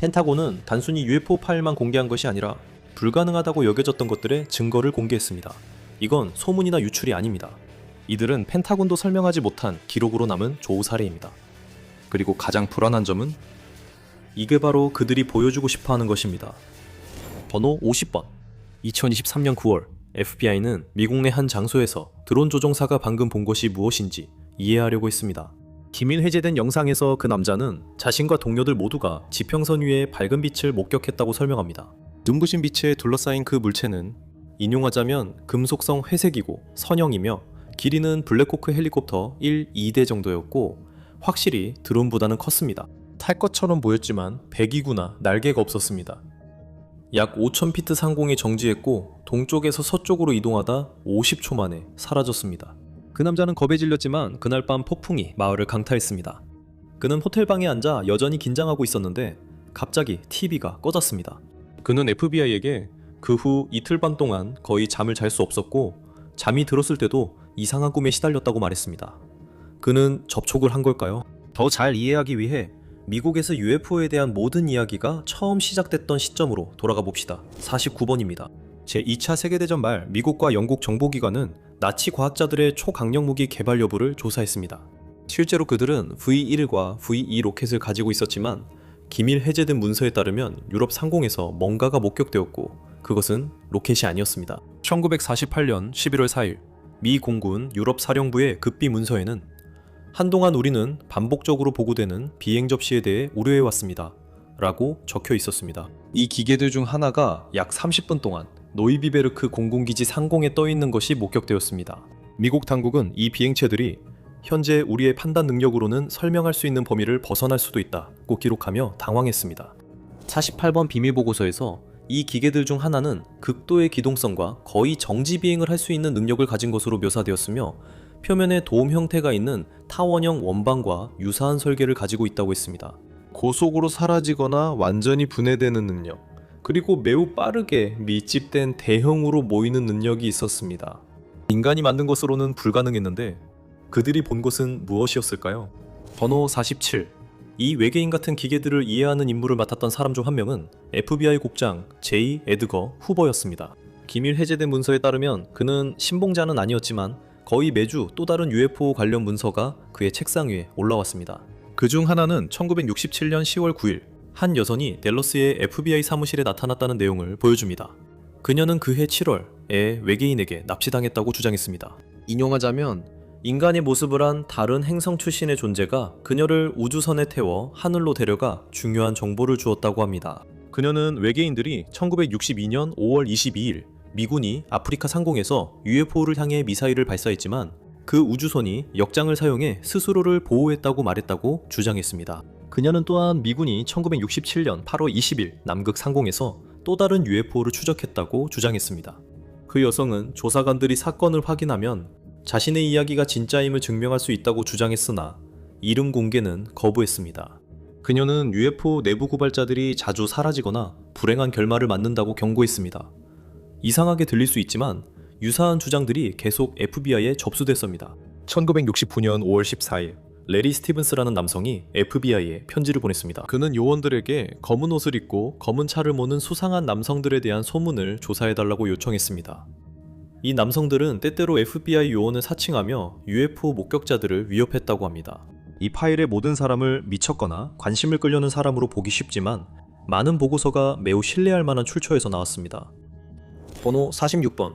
펜타곤은 단순히 UFO 파일만 공개한 것이 아니라 불가능하다고 여겨졌던 것들의 증거를 공개했습니다. 이건 소문이나 유출이 아닙니다. 이들은 펜타곤도 설명하지 못한 기록으로 남은 조우 사례입니다. 그리고 가장 불안한 점은 이게 바로 그들이 보여주고 싶어하는 것입니다. 번호 50번. 2023년 9월 FBI는 미국 내 한 장소에서 드론 조종사가 방금 본 것이 무엇인지 이해하려고 했습니다. 기밀 해제된 영상에서 그 남자는 자신과 동료들 모두가 지평선 위에 밝은 빛을 목격했다고 설명합니다. 눈부신 빛에 둘러싸인 그 물체는 인용하자면 금속성 회색이고 선형이며 길이는 블랙호크 헬리콥터 1, 2대 정도였고 확실히 드론보다는 컸습니다. 탈 것처럼 보였지만 배기구나 날개가 없었습니다. 약 5000피트 상공에 정지했고 동쪽에서 서쪽으로 이동하다 50초 만에 사라졌습니다. 그 남자는 겁에 질렸지만 그날 밤 폭풍이 마을을 강타했습니다. 그는 호텔방에 앉아 여전히 긴장하고 있었는데 갑자기 TV가 꺼졌습니다. 그는 FBI에게 그 후 이틀 반 동안 거의 잠을 잘 수 없었고 잠이 들었을 때도 이상한 꿈에 시달렸다고 말했습니다. 그는 접촉을 한 걸까요? 더 잘 이해하기 위해 미국에서 UFO에 대한 모든 이야기가 처음 시작됐던 시점으로 돌아가 봅시다. 49번입니다. 제2차 세계대전 말 미국과 영국 정보기관은 나치 과학자들의 초강력 무기 개발 여부를 조사했습니다. 실제로 그들은 V1과 V2 로켓을 가지고 있었지만 기밀 해제된 문서에 따르면 유럽 상공에서 뭔가가 목격되었고 그것은 로켓이 아니었습니다. 1948년 11월 4일 미 공군 유럽 사령부의 급비 문서에는 한동안 우리는 반복적으로 보고되는 비행 접시에 대해 우려해왔습니다. 라고 적혀 있었습니다. 이 기계들 중 하나가 약 30분 동안 노이비베르크 공군기지 상공에 떠있는 것이 목격되었습니다. 미국 당국은 이 비행체들이 현재 우리의 판단 능력으로는 설명할 수 있는 범위를 벗어날 수도 있다고 기록하며 당황했습니다. 48번 비밀보고서에서 이 기계들 중 하나는 극도의 기동성과 거의 정지 비행을 할 수 있는 능력을 가진 것으로 묘사되었으며 표면에 도움 형태가 있는 타원형 원방과 유사한 설계를 가지고 있다고 했습니다. 고속으로 사라지거나 완전히 분해되는 능력, 그리고 매우 빠르게 밀집된 대형으로 모이는 능력이 있었습니다. 인간이 만든 것으로는 불가능했는데 그들이 본 것은 무엇이었을까요? 번호 47. 이 외계인 같은 기계들을 이해하는 임무를 맡았던 사람 중 한 명은 FBI 국장 J. 에드거 후버였습니다. 기밀 해제된 문서에 따르면 그는 신봉자는 아니었지만 거의 매주 또 다른 UFO 관련 문서가 그의 책상 위에 올라왔습니다. 그 중 하나는 1967년 10월 9일 한 여성이 댈러스의 FBI 사무실에 나타났다는 내용을 보여줍니다. 그녀는 그해 7월에 외계인에게 납치당했다고 주장했습니다. 인용하자면 인간의 모습을 한 다른 행성 출신의 존재가 그녀를 우주선에 태워 하늘로 데려가 중요한 정보를 주었다고 합니다. 그녀는 외계인들이 1962년 5월 22일 미군이 아프리카 상공에서 UFO를 향해 미사일을 발사했지만 그 우주선이 역장을 사용해 스스로를 보호했다고 말했다고 주장했습니다. 그녀는 또한 미군이 1967년 8월 20일 남극 상공에서 또 다른 UFO를 추적했다고 주장했습니다. 그 여성은 조사관들이 사건을 확인하면 자신의 이야기가 진짜임을 증명할 수 있다고 주장했으나 이름 공개는 거부했습니다. 그녀는 UFO 내부 고발자들이 자주 사라지거나 불행한 결말을 맞는다고 경고했습니다. 이상하게 들릴 수 있지만 유사한 주장들이 계속 FBI에 접수됐습니다. 1969년 5월 14일 레리 스티븐스라는 남성이 FBI에 편지를 보냈습니다. 그는 요원들에게 검은 옷을 입고 검은 차를 모는 수상한 남성들에 대한 소문을 조사해달라고 요청했습니다. 이 남성들은 때때로 FBI 요원을 사칭하며 UFO 목격자들을 위협했다고 합니다. 이 파일의 모든 사람을 미쳤거나 관심을 끌려는 사람으로 보기 쉽지만 많은 보고서가 매우 신뢰할 만한 출처에서 나왔습니다. 번호 46번.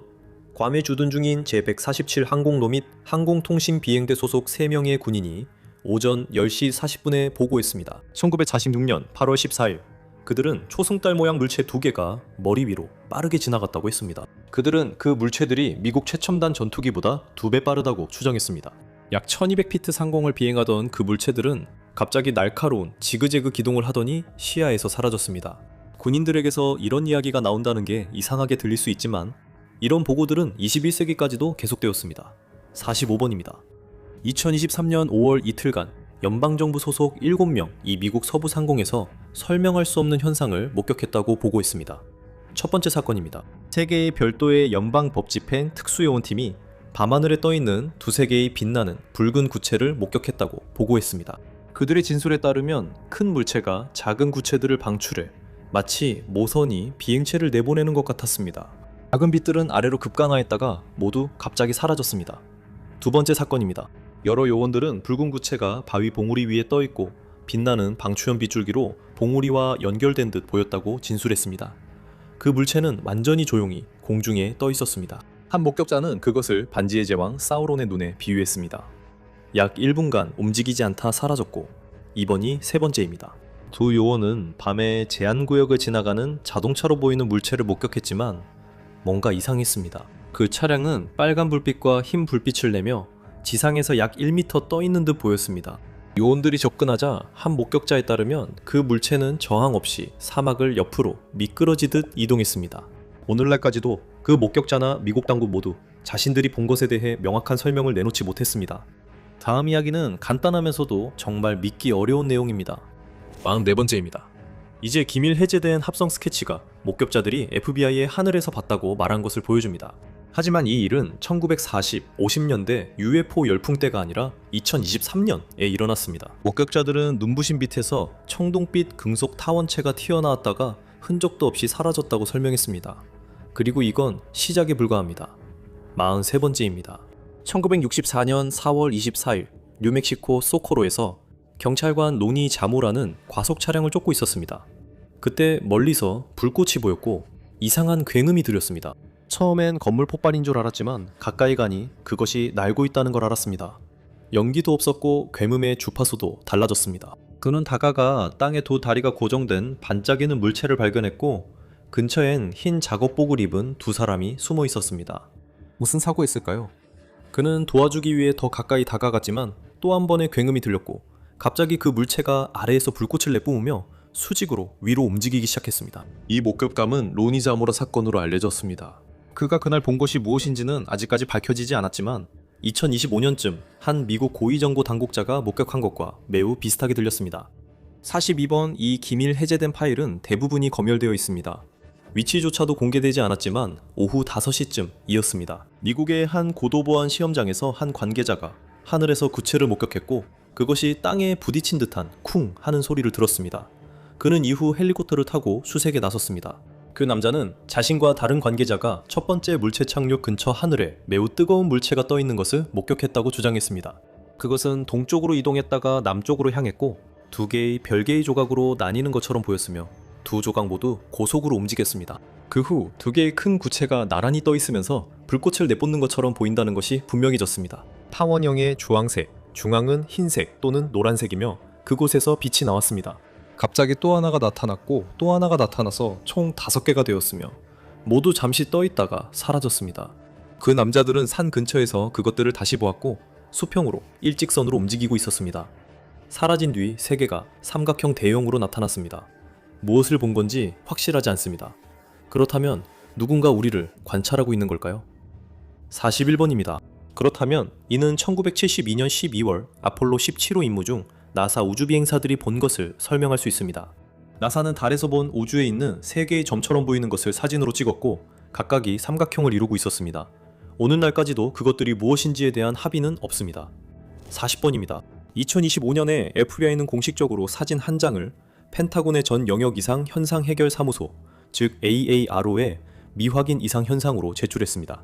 괌에 주둔 중인 제147 항공로 및 항공통신비행대 소속 3명의 군인이 오전 10시 40분에 보고했습니다. 1946년 8월 14일 그들은 초승달 모양 물체 2개가 머리 위로 빠르게 지나갔다고 했습니다. 그들은 그 물체들이 미국 최첨단 전투기보다 2배 빠르다고 추정했습니다. 약 1200피트 상공을 비행하던 그 물체들은 갑자기 날카로운 지그재그 기동을 하더니 시야에서 사라졌습니다. 군인들에게서 이런 이야기가 나온다는 게 이상하게 들릴 수 있지만 이런 보고들은 21세기까지도 계속되었습니다. 45번입니다. 2023년 5월 이틀간 연방정부 소속 7명이 미국 서부 상공에서 설명할 수 없는 현상을 목격했다고 보고했습니다. 첫 번째 사건입니다. 3개의 별도의 연방법집행 특수요원팀이 밤하늘에 떠있는 2-3개의 빛나는 붉은 구체를 목격했다고 보고했습니다. 그들의 진술에 따르면 큰 물체가 작은 구체들을 방출해 마치 모선이 비행체를 내보내는 것 같았습니다. 작은 빛들은 아래로 급강하했다가 모두 갑자기 사라졌습니다. 두 번째 사건입니다. 여러 요원들은 붉은 구체가 바위 봉우리 위에 떠있고 빛나는 방추연 빗줄기로 봉우리와 연결된 듯 보였다고 진술했습니다. 그 물체는 완전히 조용히 공중에 떠있었습니다. 한 목격자는 그것을 반지의 제왕 사우론의 눈에 비유했습니다. 약 1분간 움직이지 않다 사라졌고 이번이 세 번째입니다. 두 요원은 밤에 제한구역을 지나가는 자동차로 보이는 물체를 목격했지만 뭔가 이상했습니다. 그 차량은 빨간 불빛과 흰 불빛을 내며 지상에서 약 1m 떠 있는 듯 보였습니다. 요원들이 접근하자 한 목격자에 따르면 그 물체는 저항 없이 사막을 옆으로 미끄러지듯 이동했습니다. 오늘날까지도 그 목격자나 미국 당국 모두 자신들이 본 것에 대해 명확한 설명을 내놓지 못했습니다. 다음 이야기는 간단하면서도 정말 믿기 어려운 내용입니다. 44번째입니다. 이제 기밀 해제된 합성 스케치가 목격자들이 FBI의 하늘에서 봤다고 말한 것을 보여줍니다. 하지만 이 일은 1940, 50년대 UFO 열풍 때가 아니라 2023년에 일어났습니다. 목격자들은 눈부신 빛에서 청동빛 금속 타원체가 튀어나왔다가 흔적도 없이 사라졌다고 설명했습니다. 그리고 이건 시작에 불과합니다. 43번째입니다. 1964년 4월 24일 뉴멕시코 소코로에서 경찰관 로니 자모라는 과속 차량을 쫓고 있었습니다. 그때 멀리서 불꽃이 보였고 이상한 굉음이 들렸습니다. 처음엔 건물 폭발인 줄 알았지만 가까이 가니 그것이 날고 있다는 걸 알았습니다. 연기도 없었고 굉음의 주파수도 달라졌습니다. 그는 다가가 땅에 두 다리가 고정된 반짝이는 물체를 발견했고 근처엔 흰 작업복을 입은 두 사람이 숨어 있었습니다. 무슨 사고였을까요? 그는 도와주기 위해 더 가까이 다가갔지만 또 한 번의 굉음이 들렸고 갑자기 그 물체가 아래에서 불꽃을 내뿜으며 수직으로 위로 움직이기 시작했습니다. 이 목격감은 로니 자모라 사건으로 알려졌습니다. 그가 그날 본 것이 무엇인지는 아직까지 밝혀지지 않았지만 2025년쯤 한 미국 고위정보 당국자가 목격한 것과 매우 비슷하게 들렸습니다. 42번 이 기밀 해제된 파일은 대부분이 검열되어 있습니다. 위치조차도 공개되지 않았지만 오후 5시쯤이었습니다. 미국의 한 고도보안 시험장에서 한 관계자가 하늘에서 구체를 목격했고 그것이 땅에 부딪힌 듯한 쿵 하는 소리를 들었습니다. 그는 이후 헬리콥터를 타고 수색에 나섰습니다. 그 남자는 자신과 다른 관계자가 첫 번째 물체 착륙 근처 하늘에 매우 뜨거운 물체가 떠 있는 것을 목격했다고 주장했습니다. 그것은 동쪽으로 이동했다가 남쪽으로 향했고 두 개의 별개의 조각으로 나뉘는 것처럼 보였으며 두 조각 모두 고속으로 움직였습니다. 그 후 두 개의 큰 구체가 나란히 떠 있으면서 불꽃을 내뿜는 것처럼 보인다는 것이 분명해졌습니다. 타원형의 주황색, 중앙은 흰색 또는 노란색이며 그곳에서 빛이 나왔습니다. 갑자기 또 하나가 나타났고 또 하나가 나타나서 총 5개가 되었으며 모두 잠시 떠 있다가 사라졌습니다. 그 남자들은 산 근처에서 그것들을 다시 보았고 수평으로 일직선으로 움직이고 있었습니다. 사라진 뒤 3개가 삼각형 대형으로 나타났습니다. 무엇을 본 건지 확실하지 않습니다. 그렇다면 누군가 우리를 관찰하고 있는 걸까요? 41번입니다. 그렇다면 이는 1972년 12월 아폴로 17호 임무 중 나사 우주비행사들이 본 것을 설명할 수 있습니다. 나사는 달에서 본 우주에 있는 3개의 점처럼 보이는 것을 사진으로 찍었고 각각이 삼각형을 이루고 있었습니다. 오늘날까지도 그것들이 무엇인지에 대한 합의는 없습니다. 40번입니다. 2025년에 FBI는 공식적으로 사진 한 장을 펜타곤의 전 영역 이상 현상 해결 사무소, 즉 AARO의 미확인 이상 현상으로 제출했습니다.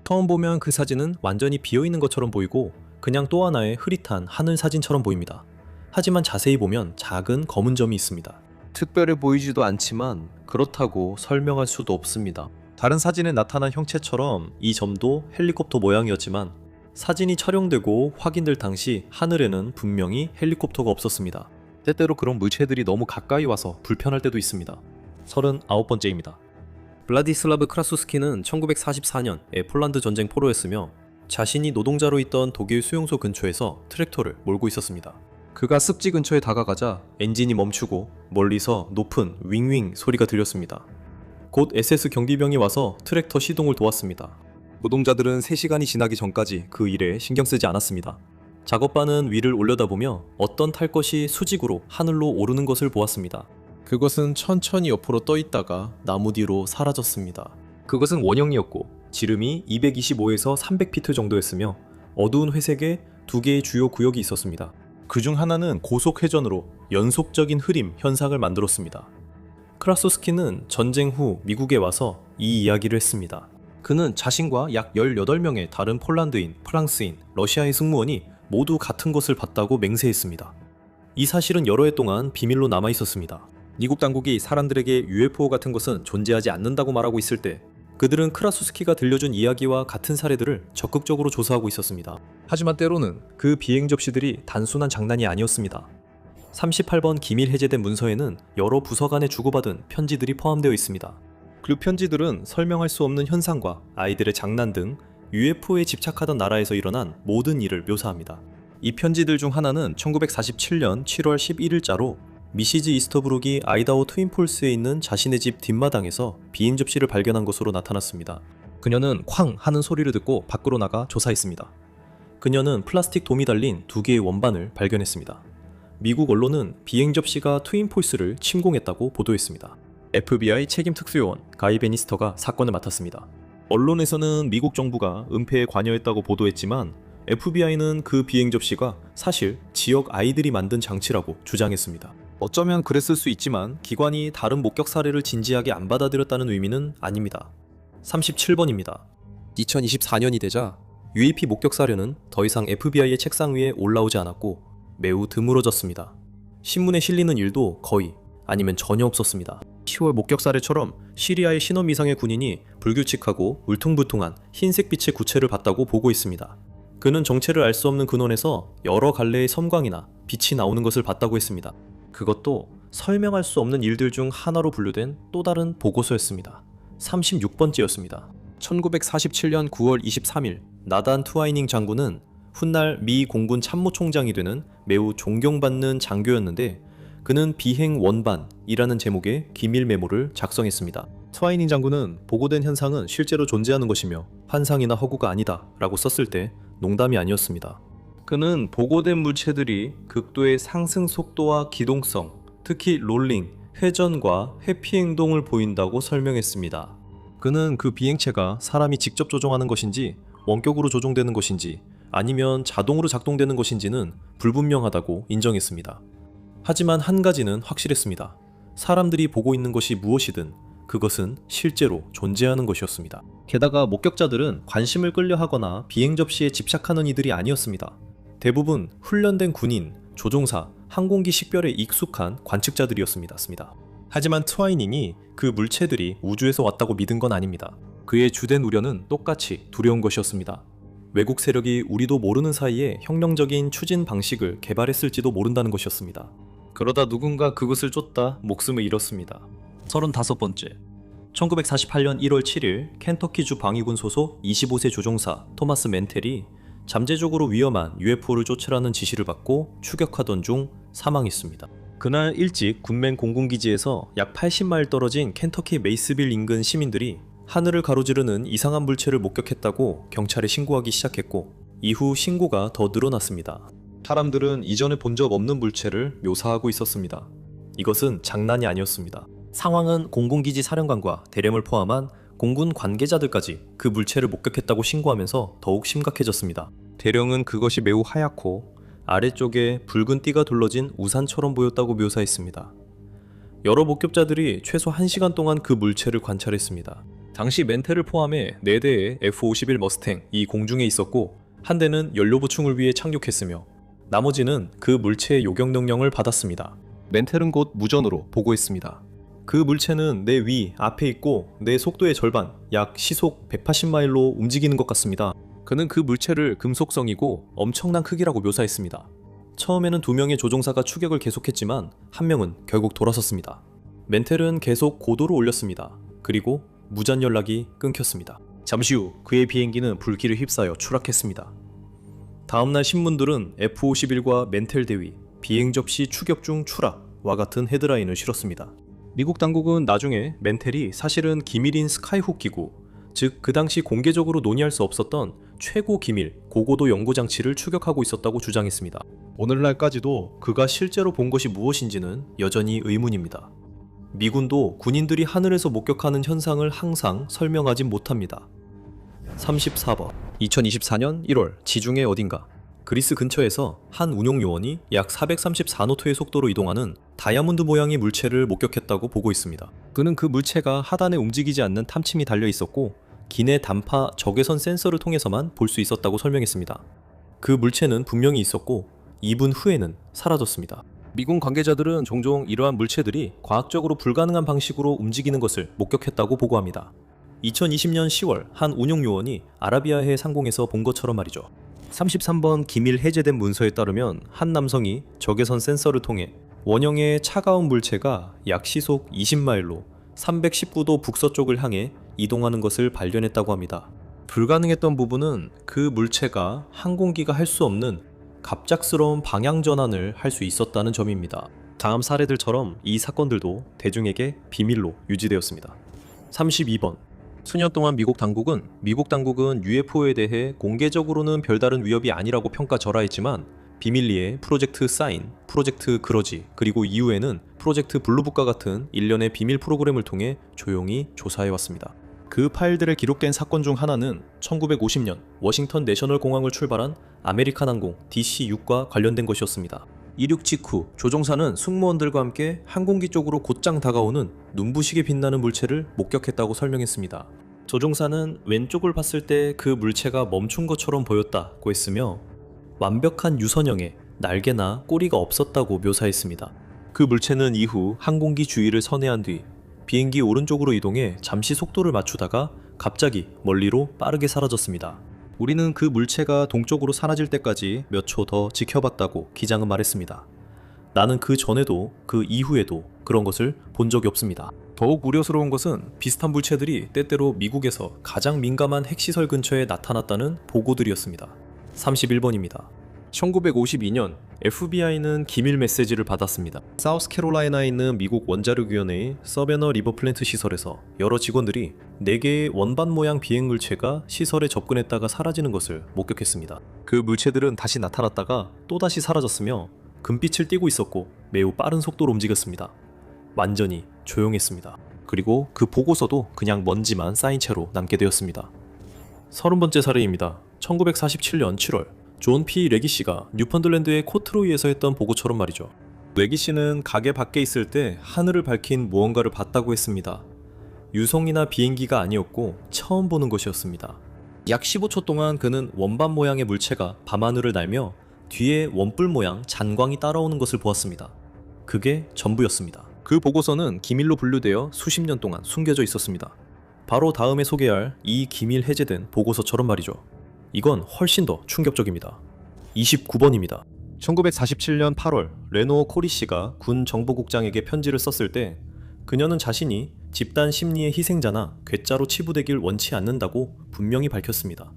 처음 보면 그 사진은 완전히 비어있는 것처럼 보이고 그냥 또 하나의 흐릿한 하늘 사진처럼 보입니다. 하지만 자세히 보면 작은 검은 점이 있습니다. 특별해 보이지도 않지만 그렇다고 설명할 수도 없습니다. 다른 사진에 나타난 형체처럼 이 점도 헬리콥터 모양이었지만 사진이 촬영되고 확인될 당시 하늘에는 분명히 헬리콥터가 없었습니다. 때때로 그런 물체들이 너무 가까이 와서 불편할 때도 있습니다. 39번째입니다. 블라디슬라브 크라수스키는 1944년에 폴란드 전쟁 포로였으며 자신이 노동자로 있던 독일 수용소 근처에서 트랙터를 몰고 있었습니다. 그가 습지 근처에 다가가자 엔진이 멈추고 멀리서 높은 윙윙 소리가 들렸습니다. 곧 SS 경비병이 와서 트랙터 시동을 도왔습니다. 노동자들은 3시간이 지나기 전까지 그 일에 신경 쓰지 않았습니다. 작업반은 위를 올려다보며 어떤 탈 것이 수직으로 하늘로 오르는 것을 보았습니다. 그것은 천천히 옆으로 떠 있다가 나무 뒤로 사라졌습니다. 그것은 원형이었고 지름이 225에서 300피트 정도였으며 어두운 회색에 2개의 주요 구역이 있었습니다. 그중 하나는 고속 회전으로 연속적인 흐림 현상을 만들었습니다. 크라소스키는 전쟁 후 미국에 와서 이 이야기를 했습니다. 그는 자신과 약 18명의 다른 폴란드인, 프랑스인, 러시아의 승무원이 모두 같은 것을 봤다고 맹세했습니다. 이 사실은 여러 해 동안 비밀로 남아 있었습니다. 미국 당국이 사람들에게 UFO 같은 것은 존재하지 않는다고 말하고 있을 때 그들은 크라소스키가 들려준 이야기와 같은 사례들을 적극적으로 조사하고 있었습니다. 하지만 때로는 그 비행 접시들이 단순한 장난이 아니었습니다. 38번 기밀 해제된 문서에는 여러 부서 간에 주고받은 편지들이 포함되어 있습니다. 그 편지들은 설명할 수 없는 현상과 아이들의 장난 등 UFO에 집착하던 나라에서 일어난 모든 일을 묘사합니다. 이 편지들 중 하나는 1947년 7월 11일자로 미시즈 이스터브룩이 아이다호 트윈폴스에 있는 자신의 집 뒷마당에서 비행 접시를 발견한 것으로 나타났습니다. 그녀는 쾅 하는 소리를 듣고 밖으로 나가 조사했습니다. 그녀는 플라스틱 돔이 달린 2개의 원반을 발견했습니다. 미국 언론은 비행 접시가 트윈폴스를 침공했다고 보도했습니다. FBI 책임 특수요원 가이 베니스터가 사건을 맡았습니다. 언론에서는 미국 정부가 은폐에 관여했다고 보도했지만 FBI는 그 비행 접시가 사실 지역 아이들이 만든 장치라고 주장했습니다. 어쩌면 그랬을 수 있지만 기관이 다른 목격 사례를 진지하게 안 받아들였다는 의미는 아닙니다. 37번입니다. 2024년이 되자 UAP 목격 사례는 더 이상 FBI의 책상 위에 올라오지 않았고 매우 드물어졌습니다. 신문에 실리는 일도 거의 아니면 전혀 없었습니다. 10월 목격 사례처럼 시리아의 신원 미상의 군인이 불규칙하고 울퉁불퉁한 흰색 빛의 구체를 봤다고 보고 있습니다. 그는 정체를 알 수 없는 근원에서 여러 갈래의 섬광이나 빛이 나오는 것을 봤다고 했습니다. 그것도 설명할 수 없는 일들 중 하나로 분류된 또 다른 보고서였습니다. 36번째였습니다. 1947년 9월 23일 나단 투와이닝 장군은 훗날 미 공군 참모총장이 되는 매우 존경받는 장교였는데 그는 비행 원반이라는 제목의 기밀 메모를 작성했습니다. 트와이닝 장군은 보고된 현상은 실제로 존재하는 것이며 환상이나 허구가 아니다 라고 썼을 때 농담이 아니었습니다. 그는 보고된 물체들이 극도의 상승 속도와 기동성, 특히 롤링, 회전과 회피 행동을 보인다고 설명했습니다. 그는 그 비행체가 사람이 직접 조종하는 것인지 원격으로 조종되는 것인지 아니면 자동으로 작동되는 것인지는 불분명하다고 인정했습니다. 하지만 한 가지는 확실했습니다. 사람들이 보고 있는 것이 무엇이든 그것은 실제로 존재하는 것이었습니다. 게다가 목격자들은 관심을 끌려하거나 비행 접시에 집착하는 이들이 아니었습니다. 대부분 훈련된 군인, 조종사, 항공기 식별에 익숙한 관측자들이었습니다. 하지만 트와이닝이 그 물체들이 우주에서 왔다고 믿은 건 아닙니다. 그의 주된 우려는 똑같이 두려운 것이었습니다. 외국 세력이 우리도 모르는 사이에 혁명적인 추진 방식을 개발했을지도 모른다는 것이었습니다. 그러다 누군가 그것을 쫓다 목숨을 잃었습니다. 35번째. 1948년 1월 7일 켄터키주 방위군 소속 25세 조종사 토마스 멘텔이 잠재적으로 위험한 UFO를 쫓으라는 지시를 받고 추격하던 중 사망했습니다. 그날 일찍 군맨 공군기지에서 약 80마일 떨어진 켄터키 메이스빌 인근 시민들이 하늘을 가로지르는 이상한 물체를 목격했다고 경찰에 신고하기 시작했고 이후 신고가 더 늘어났습니다. 사람들은 이전에 본 적 없는 물체를 묘사하고 있었습니다. 이것은 장난이 아니었습니다. 상황은 공군기지 사령관과 대령을 포함한 공군 관계자들까지 그 물체를 목격했다고 신고하면서 더욱 심각해졌습니다. 대령은 그것이 매우 하얗고 아래쪽에 붉은 띠가 둘러진 우산처럼 보였다고 묘사했습니다. 여러 목격자들이 최소 1시간 동안 그 물체를 관찰했습니다. 당시 멘텔을 포함해 4대의 F-51 머스탱이 공중에 있었고 한 대는 연료 보충을 위해 착륙했으며 나머지는 그 물체의 요격 명령을 받았습니다. 멘텔은 곧 무전으로 보고했습니다. 그 물체는 내 위, 앞에 있고 내 속도의 절반, 약 시속 180마일로 움직이는 것 같습니다. 그는 그 물체를 금속성이고 엄청난 크기라고 묘사했습니다. 처음에는 2명의 조종사가 추격을 계속했지만 한 명은 결국 돌아섰습니다. 멘텔은 계속 고도로 올렸습니다. 그리고 무전 연락이 끊겼습니다. 잠시 후 그의 비행기는 불길을 휩싸여 추락했습니다. 다음날 신문들은 F-51과 멘텔 대위, 비행 접시 추격 중 추락과 같은 헤드라인을 실었습니다. 미국 당국은 나중에 멘텔이 사실은 기밀인 스카이훅 기구, 즉 그 당시 공개적으로 논의할 수 없었던 최고 기밀 고고도 연구 장치를 추격하고 있었다고 주장했습니다. 오늘날까지도 그가 실제로 본 것이 무엇인지는 여전히 의문입니다. 미군도 군인들이 하늘에서 목격하는 현상을 항상 설명하진 못합니다. 34번. 2024년 1월 지중해 어딘가 그리스 근처에서 한 운용 요원이 약 434노트의 속도로 이동하는 다이아몬드 모양의 물체를 목격했다고 보고 있습니다. 그는 그 물체가 하단에 움직이지 않는 탐침이 달려 있었고 기내 단파 적외선 센서를 통해서만 볼 수 있었다고 설명했습니다. 그 물체는 분명히 있었고 2분 후에는 사라졌습니다. 미군 관계자들은 종종 이러한 물체들이 과학적으로 불가능한 방식으로 움직이는 것을 목격했다고 보고합니다. 2020년 10월 한 운용 요원이 아라비아해 상공에서 본 것처럼 말이죠. 33번 기밀 해제된 문서에 따르면 한 남성이 적외선 센서를 통해 원형의 차가운 물체가 약 시속 20마일로 319도 북서쪽을 향해 이동하는 것을 발견했다고 합니다. 불가능했던 부분은 그 물체가 항공기가 할 수 없는 갑작스러운 방향 전환을 할 수 있었다는 점입니다. 다음 사례들처럼 이 사건들도 대중에게 비밀로 유지되었습니다. 32번. 수년 동안 미국 당국은 UFO에 대해 공개적으로는 별다른 위협이 아니라고 평가절하했지만 비밀리에 프로젝트 사인, 프로젝트 그러지, 그리고 이후에는 프로젝트 블루북과 같은 일련의 비밀 프로그램을 통해 조용히 조사해왔습니다. 그 파일들에 기록된 사건 중 하나는 1950년 워싱턴 내셔널 공항을 출발한 아메리칸 항공 DC-6과 관련된 것이었습니다. 이륙 직후 조종사는 승무원들과 함께 항공기 쪽으로 곧장 다가오는 눈부시게 빛나는 물체를 목격했다고 설명했습니다. 조종사는 왼쪽을 봤을 때 그 물체가 멈춘 것처럼 보였다고 했으며 완벽한 유선형에 날개나 꼬리가 없었다고 묘사했습니다. 그 물체는 이후 항공기 주위를 선회한 뒤 비행기 오른쪽으로 이동해 잠시 속도를 맞추다가 갑자기 멀리로 빠르게 사라졌습니다. 우리는 그 물체가 동쪽으로 사라질 때까지 몇 초 더 지켜봤다고 기장은 말했습니다. 나는 그 전에도 그 이후에도 그런 것을 본 적이 없습니다. 더욱 우려스러운 것은 비슷한 물체들이 때때로 미국에서 가장 민감한 핵시설 근처에 나타났다는 보고들이었습니다. 31번입니다. 1952년 FBI는 기밀 메시지를 받았습니다. 사우스캐롤라이나에 있는 미국 원자력위원회의 서베너 리버 플랜트 시설에서 여러 직원들이 4개의 원반 모양 비행 물체가 시설에 접근했다가 사라지는 것을 목격했습니다. 그 물체들은 다시 나타났다가 또다시 사라졌으며 금빛을 띠고 있었고 매우 빠른 속도로 움직였습니다. 완전히 조용했습니다. 그리고 그 보고서도 그냥 먼지만 쌓인 채로 남게 되었습니다. 30번째 사례입니다. 1947년 7월 존 P. 레기 씨가 뉴펀들랜드의 코트로이에서 했던 보고처럼 말이죠. 레기 씨는 가게 밖에 있을 때 하늘을 밝힌 무언가를 봤다고 했습니다. 유성이나 비행기가 아니었고 처음 보는 것이었습니다. 약 15초 동안 그는 원반 모양의 물체가 밤하늘을 날며 뒤에 원뿔 모양 잔광이 따라오는 것을 보았습니다. 그게 전부였습니다. 그 보고서는 기밀로 분류되어 수십 년 동안 숨겨져 있었습니다. 바로 다음에 소개할 이 기밀 해제된 보고서처럼 말이죠. 이건 훨씬 더 충격적입니다. 29번입니다. 1947년 8월 레노 코리 씨가 군 정보국장에게 편지를 썼을 때 그녀는 자신이 집단 심리의 희생자나 괴짜로 치부되길 원치 않는다고 분명히 밝혔습니다.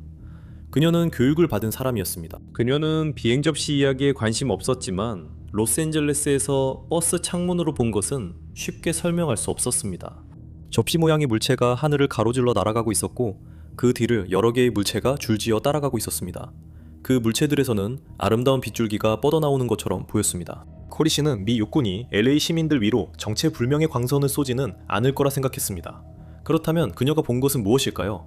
그녀는 교육을 받은 사람이었습니다. 그녀는 비행 접시 이야기에 관심 없었지만 로스앤젤레스에서 버스 창문으로 본 것은 쉽게 설명할 수 없었습니다. 접시 모양의 물체가 하늘을 가로질러 날아가고 있었고 그 뒤를 여러 개의 물체가 줄지어 따라가고 있었습니다. 그 물체들에서는 아름다운 빗줄기가 뻗어나오는 것처럼 보였습니다. 코리 씨는 미 육군이 LA 시민들 위로 정체불명의 광선을 쏘지는 않을 거라 생각했습니다. 그렇다면 그녀가 본 것은 무엇일까요?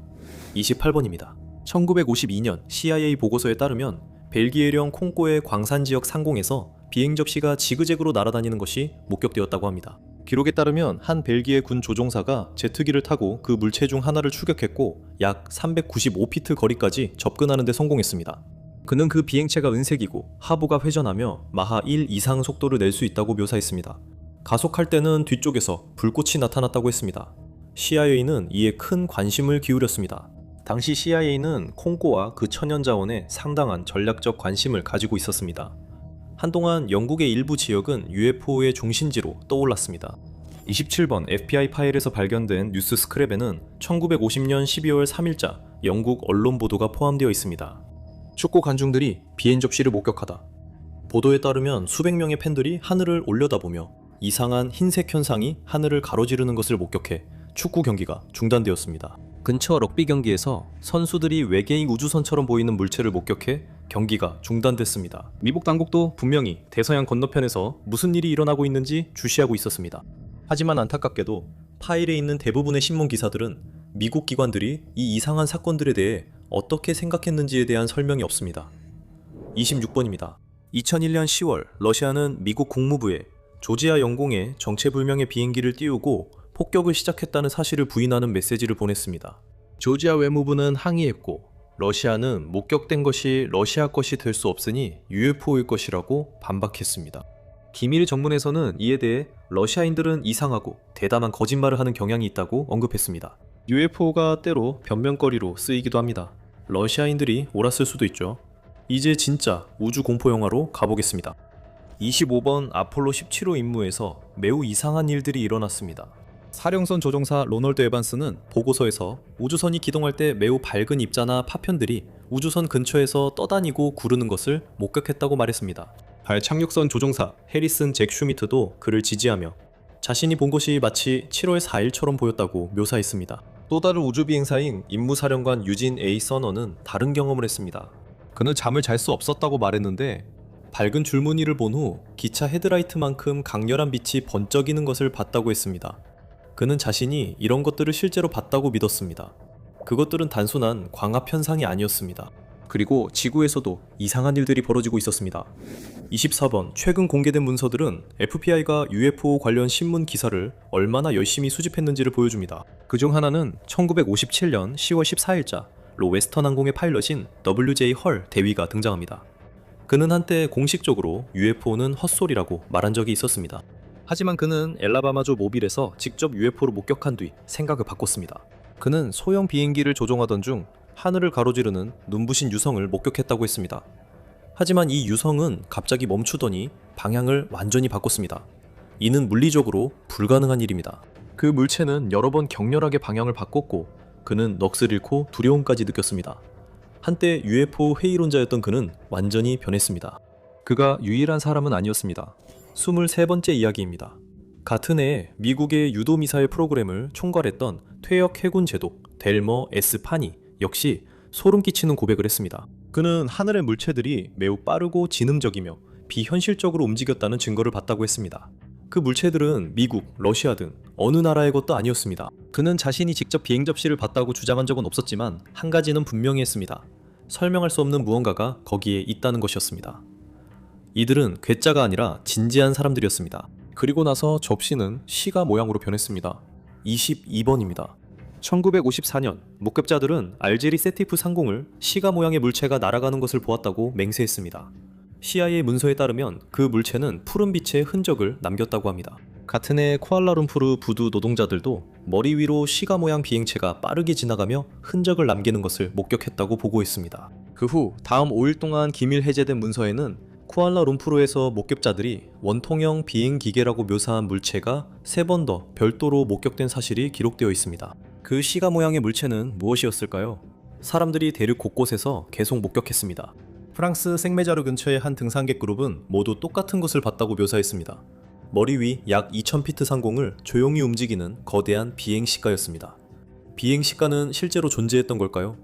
28번입니다. 1952년 CIA 보고서에 따르면 벨기에령 콩고의 광산지역 상공에서 비행 접시가 지그재그로 날아다니는 것이 목격되었다고 합니다. 기록에 따르면 한 벨기에 군 조종사가 제트기를 타고 그 물체 중 하나를 추격했고 약 395피트 거리까지 접근하는 데 성공했습니다. 그는 그 비행체가 은색이고 하부가 회전하며 마하 1 이상 속도를 낼 수 있다고 묘사했습니다. 가속할 때는 뒤쪽에서 불꽃이 나타났다고 했습니다. CIA는 이에 큰 관심을 기울였습니다. 당시 CIA는 콩고와 그 천연자원에 상당한 전략적 관심을 가지고 있었습니다. 한동안 영국의 일부 지역은 UFO의 중심지로 떠올랐습니다. 27번 FBI 파일에서 발견된 뉴스 스크랩에는 1950년 12월 3일자 영국 언론 보도가 포함되어 있습니다. 축구 관중들이 비행 접시를 목격하다. 보도에 따르면 수백 명의 팬들이 하늘을 올려다보며 이상한 흰색 현상이 하늘을 가로지르는 것을 목격해 축구 경기가 중단되었습니다. 근처 럭비 경기에서 선수들이 외계인 우주선처럼 보이는 물체를 목격해 경기가 중단됐습니다. 미국 당국도 분명히 대서양 건너편에서 무슨 일이 일어나고 있는지 주시하고 있었습니다. 하지만 안타깝게도 파일에 있는 대부분의 신문 기사들은 미국 기관들이 이 이상한 사건들에 대해 어떻게 생각했는지에 대한 설명이 없습니다. 26번입니다. 2001년 10월 러시아는 미국 국무부에 조지아 영공에 정체불명의 비행기를 띄우고 폭격을 시작했다는 사실을 부인하는 메시지를 보냈습니다. 조지아 외무부는 항의했고 러시아는 목격된 것이 러시아 것이 될 수 없으니 UFO일 것이라고 반박했습니다. 기밀 정문에서는 이에 대해 러시아인들은 이상하고 대담한 거짓말을 하는 경향이 있다고 언급했습니다. UFO가 때로 변명거리로 쓰이기도 합니다. 러시아인들이 옳았을 수도 있죠. 이제 진짜 우주 공포 영화로 가보겠습니다. 25번 아폴로 17호 임무에서 매우 이상한 일들이 일어났습니다. 사령선 조종사 로널드 에반스는 보고서에서 우주선이 기동할 때 매우 밝은 입자나 파편들이 우주선 근처에서 떠다니고 구르는 것을 목격했다고 말했습니다. 달 착륙선 조종사 해리슨 잭 슈미트도 그를 지지하며 자신이 본 것이 마치 7월 4일처럼 보였다고 묘사했습니다. 또 다른 우주비행사인 임무사령관 유진 A. 서너는 다른 경험을 했습니다. 그는 잠을 잘 수 없었다고 말했는데 밝은 줄무늬를 본 후 기차 헤드라이트만큼 강렬한 빛이 번쩍이는 것을 봤다고 했습니다. 그는 자신이 이런 것들을 실제로 봤다고 믿었습니다. 그것들은 단순한 광합 현상이 아니었습니다. 그리고 지구에서도 이상한 일들이 벌어지고 있었습니다. 24번 최근 공개된 문서들은 FBI가 UFO 관련 신문 기사를 얼마나 열심히 수집했는지를 보여줍니다. 그중 하나는 1957년 10월 14일자 로 웨스턴 항공의 파일럿인 WJ 헐 대위가 등장합니다. 그는 한때 공식적으로 UFO는 헛소리라고 말한 적이 있었습니다. 하지만 그는 엘라바마주 모빌에서 직접 UFO를 목격한 뒤 생각을 바꿨습니다. 그는 소형 비행기를 조종하던 중 하늘을 가로지르는 눈부신 유성을 목격했다고 했습니다. 하지만 이 유성은 갑자기 멈추더니 방향을 완전히 바꿨습니다. 이는 물리적으로 불가능한 일입니다. 그 물체는 여러 번 격렬하게 방향을 바꿨고 그는 넋을 잃고 두려움까지 느꼈습니다. 한때 UFO 회의론자였던 그는 완전히 변했습니다. 그가 유일한 사람은 아니었습니다. 23번째 이야기입니다. 같은 해에 미국의 유도미사일 프로그램을 총괄했던 퇴역 해군 제독 델머 S. 파니 역시 소름 끼치는 고백을 했습니다. 그는 하늘의 물체들이 매우 빠르고 지능적이며 비현실적으로 움직였다는 증거를 봤다고 했습니다. 그 물체들은 미국, 러시아 등 어느 나라의 것도 아니었습니다. 그는 자신이 직접 비행 접시를 봤다고 주장한 적은 없었지만 한 가지는 분명히 했습니다. 설명할 수 없는 무언가가 거기에 있다는 것이었습니다. 이들은 괴짜가 아니라 진지한 사람들이었습니다. 그리고 나서 접시는 시가 모양으로 변했습니다. 22번입니다. 1954년 목격자들은 알제리 세티프 상공을 시가 모양의 물체가 날아가는 것을 보았다고 맹세했습니다. CIA 문서에 따르면 그 물체는 푸른 빛의 흔적을 남겼다고 합니다. 같은 해 쿠알라룸푸르 부두 노동자들도 머리 위로 시가 모양 비행체가 빠르게 지나가며 흔적을 남기는 것을 목격했다고 보고했습니다. 그 후 다음 5일 동안 기밀 해제된 문서에는 쿠알라룸푸르에서 목격자들이 원통형 비행기계라고 묘사한 물체가 3번 더 별도로 목격된 사실이 기록되어 있습니다. 그 시가 모양의 물체는 무엇이었을까요? 사람들이 대륙 곳곳에서 계속 목격했습니다. 프랑스 생메자르 근처의 한 등산객 그룹은 모두 똑같은 것을 봤다고 묘사했습니다. 머리 위 약 2000피트 상공을 조용히 움직이는 거대한 비행시가였습니다. 비행시가는 실제로 존재했던 걸까요?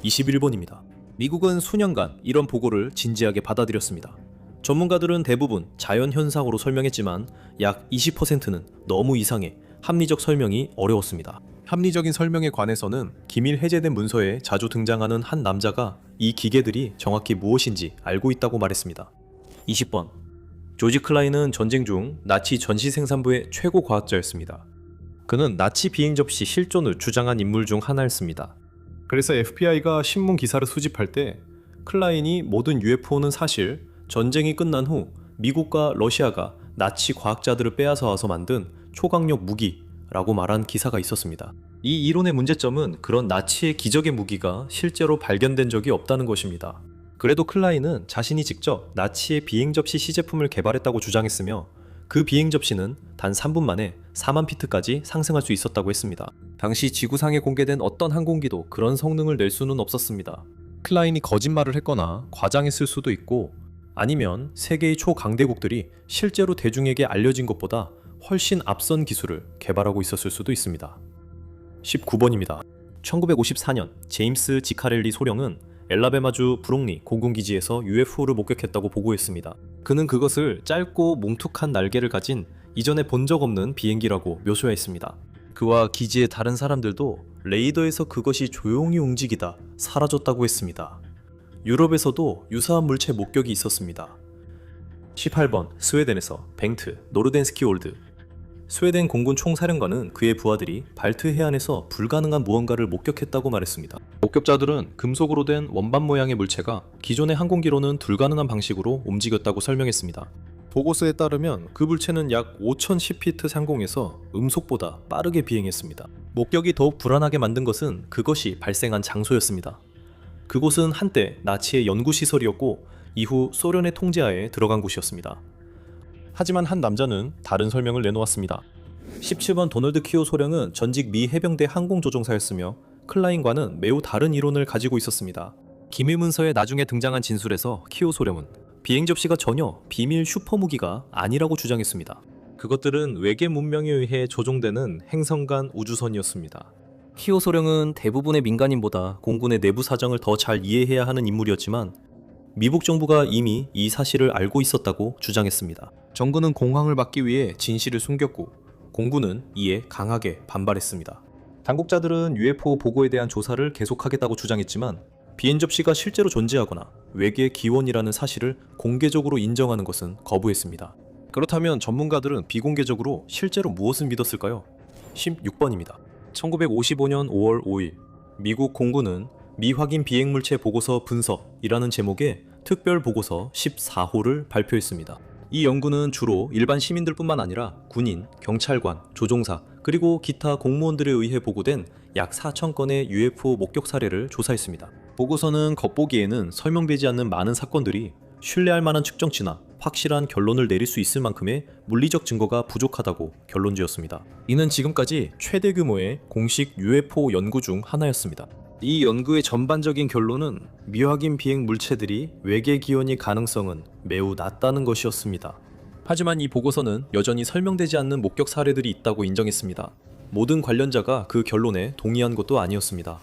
21번입니다. 미국은 수년간 이런 보고를 진지하게 받아들였습니다. 전문가들은 대부분 자연현상으로 설명했지만 약 20%는 너무 이상해 합리적 설명이 어려웠습니다. 합리적인 설명에 관해서는 기밀 해제된 문서에 자주 등장하는 한 남자가 이 기계들이 정확히 무엇인지 알고 있다고 말했습니다. 20번. 조지 클라인은 전쟁 중 나치 전시생산부의 최고 과학자였습니다. 그는 나치 비행 접시 실존을 주장한 인물 중 하나였습니다. 그래서 FBI가 신문 기사를 수집할 때 클라인이 모든 UFO는 사실 전쟁이 끝난 후 미국과 러시아가 나치 과학자들을 빼앗아 와서 만든 초강력 무기라고 말한 기사가 있었습니다. 이 이론의 문제점은 그런 나치의 기적의 무기가 실제로 발견된 적이 없다는 것입니다. 그래도 클라인은 자신이 직접 나치의 비행 접시 시제품을 개발했다고 주장했으며 그 비행 접시는 단 3분 만에 4만 피트까지 상승할 수 있었다고 했습니다. 당시 지구상에 공개된 어떤 항공기도 그런 성능을 낼 수는 없었습니다. 클라인이 거짓말을 했거나 과장했을 수도 있고 아니면 세계의 초강대국들이 실제로 대중에게 알려진 것보다 훨씬 앞선 기술을 개발하고 있었을 수도 있습니다. 19번입니다. 1954년 제임스 지카렐리 소령은 엘라베마주 브록리 공군기지에서 UFO를 목격했다고 보고했습니다. 그는 그것을 짧고 뭉툭한 날개를 가진 이전에 본 적 없는 비행기라고 묘사했습니다. 그와 기지의 다른 사람들도 레이더에서 그것이 조용히 움직이다 사라졌다고 했습니다. 유럽에서도 유사한 물체 목격이 있었습니다. 18번 스웨덴에서 뱅트 노르덴스키 올드. 스웨덴 공군 총사령관은 그의 부하들이 발트 해안에서 불가능한 무언가를 목격했다고 말했습니다. 목격자들은 금속으로 된 원반 모양의 물체가 기존의 항공기로는 불가능한 방식으로 움직였다고 설명했습니다. 보고서에 따르면 그 물체는 약 5010피트 상공에서 음속보다 빠르게 비행했습니다. 목격이 더욱 불안하게 만든 것은 그것이 발생한 장소였습니다. 그곳은 한때 나치의 연구시설이었고 이후 소련의 통제하에 들어간 곳이었습니다. 하지만 한 남자는 다른 설명을 내놓았습니다. 17번 도널드 키오 소령은 전직 미 해병대 항공조종사였으며 클라인과는 매우 다른 이론을 가지고 있었습니다. 기밀 문서에 나중에 등장한 진술에서 키오 소령은 비행 접시가 전혀 비밀 슈퍼무기가 아니라고 주장했습니다. 그것들은 외계 문명에 의해 조종되는 행성 간 우주선이었습니다. 키오 소령은 대부분의 민간인보다 공군의 내부 사정을 더 잘 이해해야 하는 인물이었지만 미국 정부가 이미 이 사실을 알고 있었다고 주장했습니다. 정부는 공황을 막기 위해 진실을 숨겼고 공군은 이에 강하게 반발했습니다. 당국자들은 UFO 보고에 대한 조사를 계속하겠다고 주장했지만 비행 접시가 실제로 존재하거나 외계 기원이라는 사실을 공개적으로 인정하는 것은 거부했습니다. 그렇다면 전문가들은 비공개적으로 실제로 무엇을 믿었을까요? 16번입니다. 1955년 5월 5일 미국 공군은 미확인 비행물체 보고서 분석이라는 제목의 특별 보고서 14호를 발표했습니다. 이 연구는 주로 일반 시민들뿐만 아니라 군인, 경찰관, 조종사, 그리고 기타 공무원들에 의해 보고된 약 4,000건의 UFO 목격 사례를 조사했습니다. 보고서는 겉보기에는 설명되지 않는 많은 사건들이 신뢰할 만한 측정치나 확실한 결론을 내릴 수 있을 만큼의 물리적 증거가 부족하다고 결론지었습니다. 이는 지금까지 최대 규모의 공식 UFO 연구 중 하나였습니다. 이 연구의 전반적인 결론은 미확인 비행 물체들이 외계 기원일 가능성은 매우 낮다는 것이었습니다. 하지만 이 보고서는 여전히 설명되지 않는 목격 사례들이 있다고 인정했습니다. 모든 관련자가 그 결론에 동의한 것도 아니었습니다.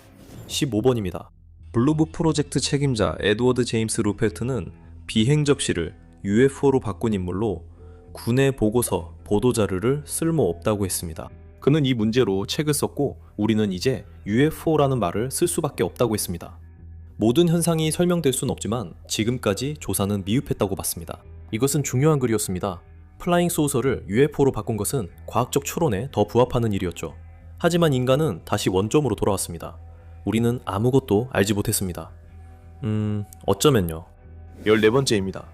15번입니다. 블루브 프로젝트 책임자 에드워드 제임스 루펠트는 비행 접시를 UFO로 바꾼 인물로 군의 보고서, 보도자료를 쓸모없다고 했습니다. 그는 이 문제로 책을 썼고 우리는 이제 UFO라는 말을 쓸 수밖에 없다고 했습니다. 모든 현상이 설명될 수는 없지만 지금까지 조사는 미흡했다고 봤습니다. 이것은 중요한 글이었습니다. 플라잉 소서를 UFO로 바꾼 것은 과학적 추론에 더 부합하는 일이었죠. 하지만 인간은 다시 원점으로 돌아왔습니다. 우리는 아무것도 알지 못했습니다. 어쩌면요. 14번째입니다.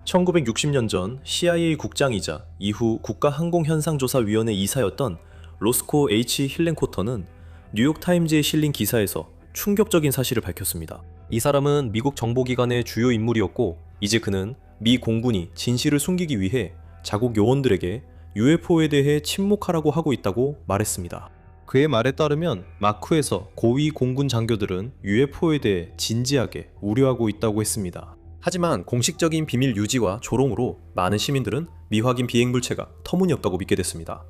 1960년 전 CIA 국장이자 이후 국가항공현상조사위원회 이사였던 로스코 H. 힐렌코터는 뉴욕타임즈에 실린 기사에서 충격적인 사실을 밝혔습니다. 이 사람은 미국 정보기관의 주요 인물이었고 이제 그는 미 공군이 진실을 숨기기 위해 자국 요원들에게 UFO에 대해 침묵하라고 하고 있다고 말했습니다. 그의 말에 따르면 마쿠에서 고위 공군 장교들은 UFO에 대해 진지하게 우려하고 있다고 했습니다. 하지만 공식적인 비밀 유지와 조롱으로 많은 시민들은 미확인 비행물체가 터무니없다고 믿게 됐습니다.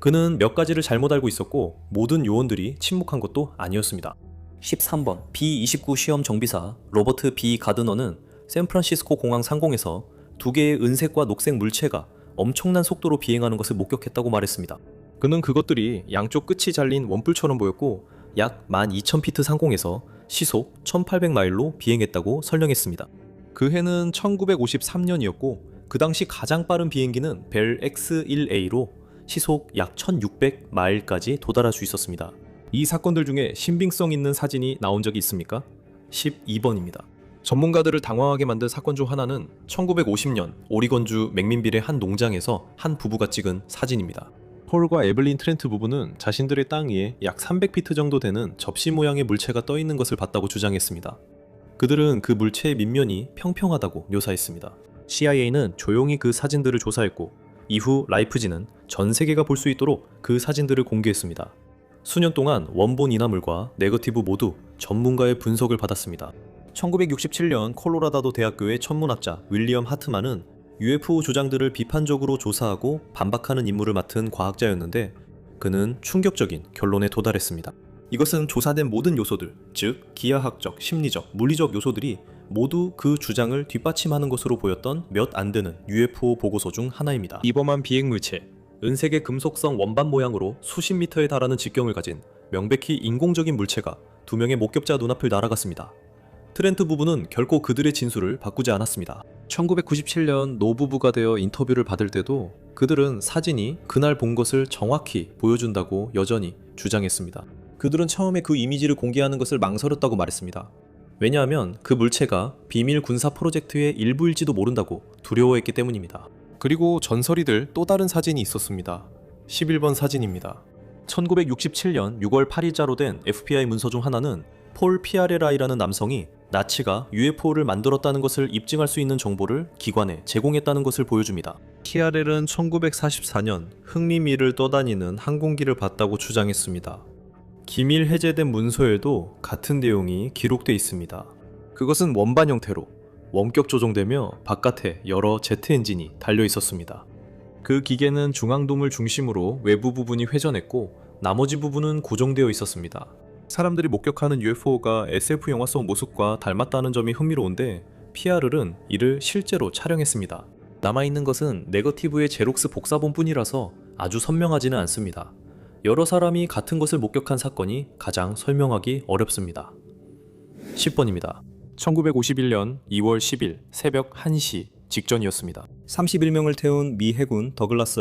그는 몇 가지를 잘못 알고 있었고 모든 요원들이 침묵한 것도 아니었습니다. 13번 B-29 시험 정비사 로버트 B. 가드너는 샌프란시스코 공항 상공에서 두 개의 은색과 녹색 물체가 엄청난 속도로 비행하는 것을 목격했다고 말했습니다. 그는 그것들이 양쪽 끝이 잘린 원뿔처럼 보였고 약 12,000피트 상공에서 시속 1,800마일로 비행했다고 설명했습니다. 그 해는 1953년이었고 그 당시 가장 빠른 비행기는 벨 X-1A로 시속 약 1,600마일까지 도달할 수 있었습니다. 이 사건들 중에 신빙성 있는 사진이 나온 적이 있습니까? 12번입니다. 전문가들을 당황하게 만든 사건 중 하나는 1950년 오리건주 맥민빌의 한 농장에서 한 부부가 찍은 사진입니다. 폴과 에블린 트렌트 부부는 자신들의 땅 위에 약 300피트 정도 되는 접시 모양의 물체가 떠 있는 것을 봤다고 주장했습니다. 그들은 그 물체의 밑면이 평평하다고 묘사했습니다. CIA는 조용히 그 사진들을 조사했고 이후 라이프지는 전 세계가 볼 수 있도록 그 사진들을 공개했습니다. 수년 동안 원본 인화물과 네거티브 모두 전문가의 분석을 받았습니다. 1967년 콜로라다도 대학교의 천문학자 윌리엄 하트만은 UFO 주장들을 비판적으로 조사하고 반박하는 임무를 맡은 과학자였는데 그는 충격적인 결론에 도달했습니다. 이것은 조사된 모든 요소들, 즉 기하학적, 심리적, 물리적 요소들이 모두 그 주장을 뒷받침하는 것으로 보였던 몇 안 되는 UFO 보고서 중 하나입니다. 이범한 비행물체, 은색의 금속성 원반 모양으로 수십 미터에 달하는 직경을 가진 명백히 인공적인 물체가 두 명의 목격자 눈앞을 날아갔습니다. 트렌트 부부는 결코 그들의 진술을 바꾸지 않았습니다. 1997년 노부부가 되어 인터뷰를 받을 때도 그들은 사진이 그날 본 것을 정확히 보여준다고 여전히 주장했습니다. 그들은 처음에 그 이미지를 공개하는 것을 망설였다고 말했습니다. 왜냐하면 그 물체가 비밀 군사 프로젝트의 일부일지도 모른다고 두려워했기 때문입니다. 그리고 전설이들 또 다른 사진이 있었습니다. 11번 사진입니다. 1967년 6월 8일자로 된 FBI 문서 중 하나는 폴 피아레라이라는 남성이 나치가 UFO를 만들었다는 것을 입증할 수 있는 정보를 기관에 제공했다는 것을 보여줍니다. 피아렐은 1944년 흥미미를 떠다니는 항공기를 봤다고 주장했습니다. 기밀 해제된 문서에도 같은 내용이 기록돼 있습니다. 그것은 원반 형태로 원격 조종되며 바깥에 여러 제트 엔진이 달려 있었습니다. 그 기계는 중앙돔을 중심으로 외부 부분이 회전했고 나머지 부분은 고정되어 있었습니다. 사람들이 목격하는 UFO가 SF 영화 속 모습과 닮았다는 점이 흥미로운데 피아르는 이를 실제로 촬영했습니다. 남아있는 것은 네거티브의 제록스 복사본 뿐이라서 아주 선명하지는 않습니다. 여러 사람이 같은 것을 목격한 사건이 가장 설명하기 어렵습니다. 10번입니다. 1951년 2월 10일 새벽 1시 직전이었습니다. 31명을 태운 미 해군 더글라스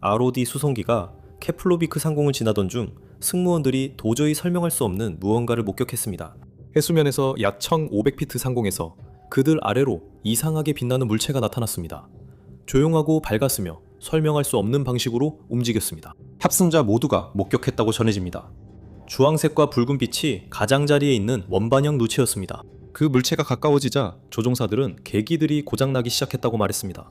ROD 수송기가 케플로비크 상공을 지나던 중 승무원들이 도저히 설명할 수 없는 무언가를 목격했습니다. 해수면에서 약 1500피트 상공에서 그들 아래로 이상하게 빛나는 물체가 나타났습니다. 조용하고 밝았으며 설명할 수 없는 방식으로 움직였습니다. 탑승자 모두가 목격했다고 전해집니다. 주황색과 붉은빛이 가장자리에 있는 원반형 누체였습니다. 그 물체가 가까워지자 조종사들은 계기들이 고장나기 시작했다고 말했습니다.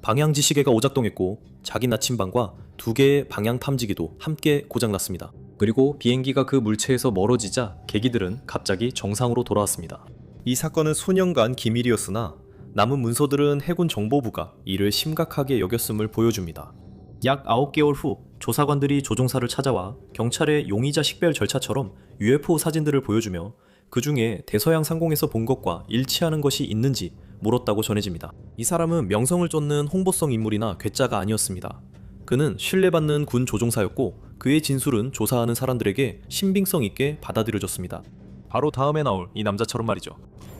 방향지시계가 오작동했고 자기 나침반과 2개의 방향 탐지기도 함께 고장났습니다. 그리고 비행기가 그 물체에서 멀어지자 계기들은 갑자기 정상으로 돌아왔습니다. 이 사건은 수년간 기밀이었으나 남은 문서들은 해군 정보부가 이를 심각하게 여겼음을 보여줍니다. 약 9개월 후 조사관들이 조종사를 찾아와 경찰의 용의자 식별 절차처럼 UFO 사진들을 보여주며 그 중에 대서양 상공에서 본 것과 일치하는 것이 있는지 물었다고 전해집니다. 이 사람은 명성을 쫓는 홍보성 인물이나 괴짜가 아니었습니다. 그는 신뢰받는 군 조종사였고 그의 진술은 조사하는 사람들에게 신빙성 있게 받아들여졌습니다. 바로 다음에 나올 이 남자처럼 말이죠.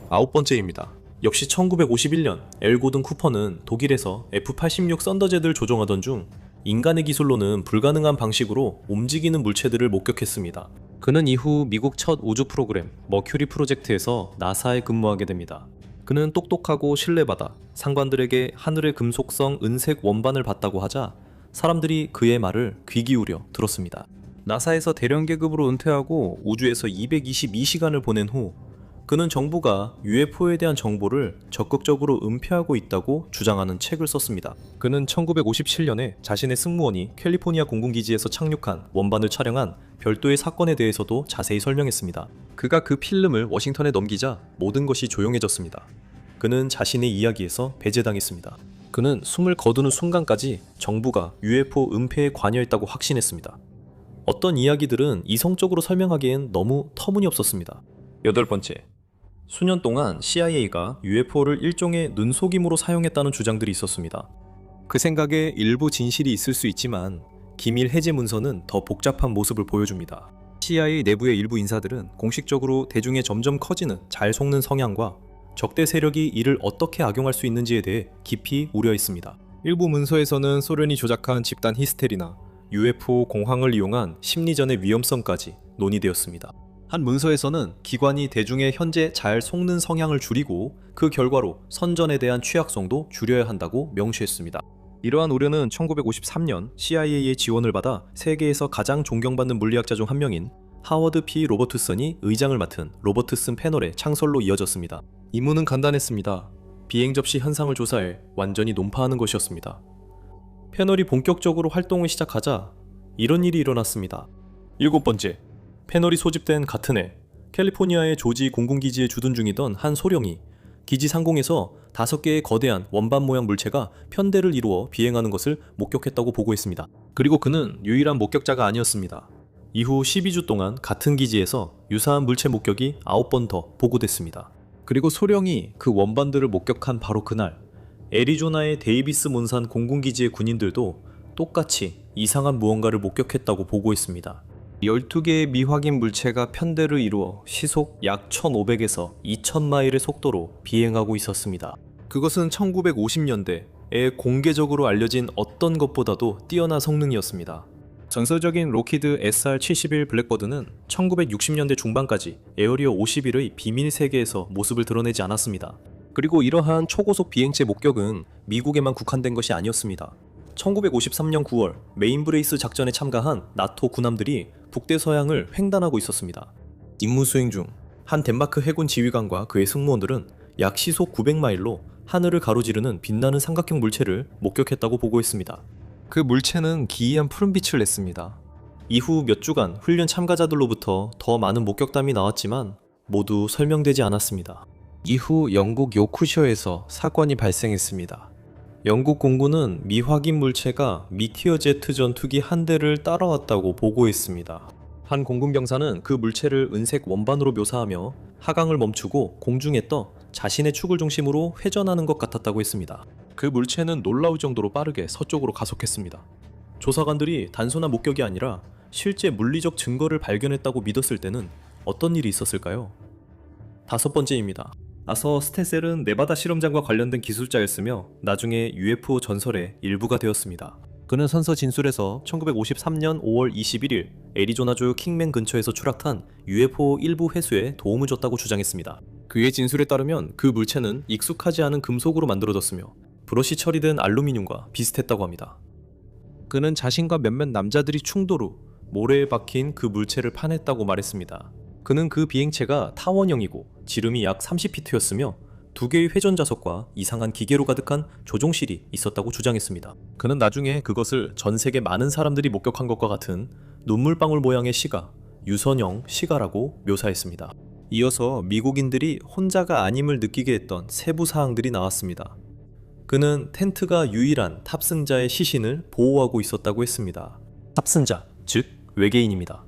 9번째입니다. 역시 1951년 엘 고든 쿠퍼는 독일에서 F-86 썬더젯을 조종하던 중 인간의 기술로는 불가능한 방식으로 움직이는 물체들을 목격했습니다. 그는 이후 미국 첫 우주 프로그램 머큐리 프로젝트에서 나사에 근무하게 됩니다. 그는 똑똑하고 신뢰받아 상관들에게 하늘의 금속성 은색 원반을 봤다고 하자 사람들이 그의 말을 귀 기울여 들었습니다. 나사에서 대령 계급으로 은퇴하고 우주에서 222시간을 보낸 후 그는 정부가 UFO에 대한 정보를 적극적으로 은폐하고 있다고 주장하는 책을 썼습니다. 그는 1957년에 자신의 승무원이 캘리포니아 공군기지에서 착륙한 원반을 촬영한 별도의 사건에 대해서도 자세히 설명했습니다. 그가 그 필름을 워싱턴에 넘기자 모든 것이 조용해졌습니다. 그는 자신의 이야기에서 배제당했습니다. 그는 숨을 거두는 순간까지 정부가 UFO 은폐에 관여했다고 확신했습니다. 어떤 이야기들은 이성적으로 설명하기엔 너무 터무니없었습니다. 8번째. 수년 동안 CIA가 UFO를 일종의 눈속임으로 사용했다는 주장들이 있었습니다. 그 생각에 일부 진실이 있을 수 있지만 기밀 해제 문서는 더 복잡한 모습을 보여줍니다. CIA 내부의 일부 인사들은 공식적으로 대중에 점점 커지는 잘 속는 성향과 적대 세력이 이를 어떻게 악용할 수 있는지에 대해 깊이 우려했습니다. 일부 문서에서는 소련이 조작한 집단 히스테리나 UFO 공황을 이용한 심리전의 위험성까지 논의되었습니다. 한 문서에서는 기관이 대중의 현재 잘 속는 성향을 줄이고 그 결과로 선전에 대한 취약성도 줄여야 한다고 명시했습니다. 이러한 우려는 1953년 CIA의 지원을 받아 세계에서 가장 존경받는 물리학자 중 한 명인 하워드 P. 로버트슨이 의장을 맡은 로버트슨 패널의 창설로 이어졌습니다. 임무는 간단했습니다. 비행 접시 현상을 조사해 완전히 논파하는 것이었습니다. 패널이 본격적으로 활동을 시작하자 이런 일이 일어났습니다. 7번째. 패널이 소집된 같은 해 캘리포니아의 조지 공군기지에 주둔 중이던 한 소령이 기지 상공에서 5개의 거대한 원반 모양 물체가 편대를 이루어 비행하는 것을 목격했다고 보고했습니다. 그리고 그는 유일한 목격자가 아니었습니다. 이후 12주 동안 같은 기지에서 유사한 물체 목격이 9번 더 보고됐습니다. 그리고 소령이 그 원반들을 목격한 바로 그날 애리조나의 데이비스 몬산 공군기지의 군인들도 똑같이 이상한 무언가를 목격했다고 보고했습니다. 12개의 미확인 물체가 편대를 이루어 시속 약 1500에서 2000마일의 속도로 비행하고 있었습니다. 그것은 1950년대에 공개적으로 알려진 어떤 것보다도 뛰어난 성능이었습니다. 전설적인 로키드 SR-71 블랙버드는 1960년대 중반까지 에어리어 51의 비밀 세계에서 모습을 드러내지 않았습니다. 그리고 이러한 초고속 비행체 목격은 미국에만 국한된 것이 아니었습니다. 1953년 9월 메인브레이스 작전에 참가한 나토 군함들이 북대서양을 횡단하고 있었습니다. 임무 수행 중 한 덴마크 해군 지휘관과 그의 승무원들은 약 시속 900마일로 하늘을 가로지르는 빛나는 삼각형 물체를 목격했다고 보고했습니다. 그 물체는 기이한 푸른빛을 냈습니다. 이후 몇 주간 훈련 참가자들로부터 더 많은 목격담이 나왔지만 모두 설명되지 않았습니다. 이후 영국 요크셔에서 사건이 발생했습니다. 영국 공군은 미확인 물체가 미티어 제트 전투기 한 대를 따라왔다고 보고했습니다. 한 공군 병사는 그 물체를 은색 원반으로 묘사하며 하강을 멈추고 공중에 떠 자신의 축을 중심으로 회전하는 것 같았다고 했습니다. 그 물체는 놀라울 정도로 빠르게 서쪽으로 가속했습니다. 조사관들이 단순한 목격이 아니라 실제 물리적 증거를 발견했다고 믿었을 때는 어떤 일이 있었을까요? 5번째입니다. 아서 스텐셀은 네바다 실험장과 관련된 기술자였으며 나중에 UFO 전설의 일부가 되었습니다. 그는 선서 진술에서 1953년 5월 21일 애리조나주 킹맨 근처에서 추락한 UFO 일부 회수에 도움을 줬다고 주장했습니다. 그의 진술에 따르면 그 물체는 익숙하지 않은 금속으로 만들어졌으며 브러쉬 처리된 알루미늄과 비슷했다고 합니다. 그는 자신과 몇몇 남자들이 충돌 후 모래에 박힌 그 물체를 파냈다고 말했습니다. 그는 그 비행체가 타원형이고 지름이 약 30피트였으며 2개의 회전 좌석과 이상한 기계로 가득한 조종실이 있었다고 주장했습니다. 그는 나중에 그것을 전 세계 많은 사람들이 목격한 것과 같은 눈물방울 모양의 시가, 유선형 시가라고 묘사했습니다. 이어서 미국인들이 혼자가 아님을 느끼게 했던 세부 사항들이 나왔습니다. 그는 텐트가 유일한 탑승자의 시신을 보호하고 있었다고 했습니다. 탑승자, 즉 외계인입니다.